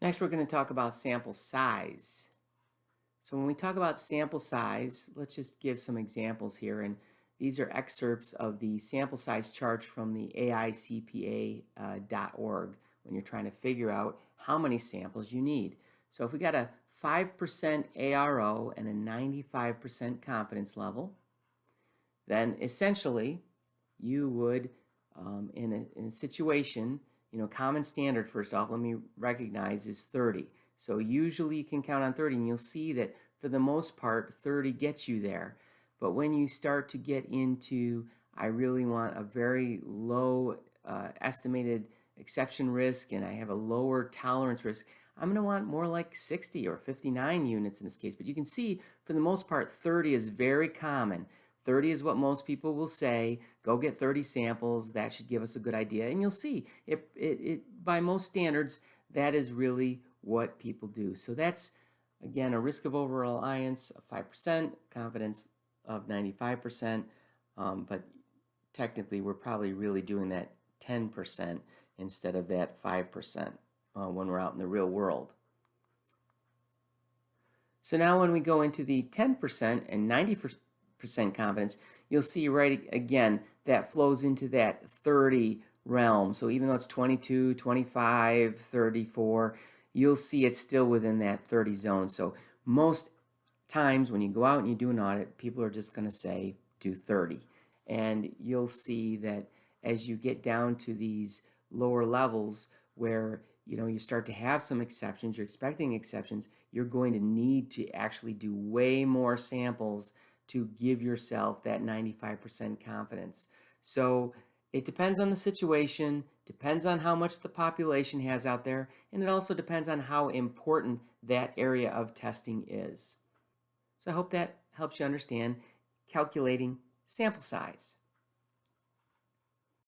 Next, we're going to talk about sample size. So when we talk about sample size, let's just give some examples here. And these are excerpts of the sample size chart from the AICPA.org when you're trying to figure out how many samples you need. So if we got a 5% ARO and a 95% confidence level, then essentially you would, in a situation, common standard, first off, let me recognize, is 30. So usually you can count on 30, and you'll see that for the most part, 30 gets you there. But when you start to get into, I really want a very low estimated exception risk, and I have a lower tolerance risk, I'm going to want more like 60 or 59 units in this case. But you can see, for the most part, 30 is very common. 30 is what most people will say. Go get 30 samples. That should give us a good idea. And you'll see, by most standards, that is really what people do. So that's, again, a risk of over-reliance of 5%, confidence of 95%, but technically we're probably really doing that 10% instead of that 5% when we're out in the real world. So now when we go into the 10% and 90% confidence, you'll see right again that flows into that 30 realm. So even though it's 22, 25, 34, you'll see it's still within that 30 zone. So most times when you go out and you do an audit, people are just going to say do 30. And you'll see that as you get down to these lower levels where you start to have some exceptions, you're expecting exceptions, you're going to need to actually do way more samples to give yourself that 95% confidence. So it depends on the situation, depends on how much the population has out there, and it also depends on how important that area of testing is. So I hope that helps you understand calculating sample size.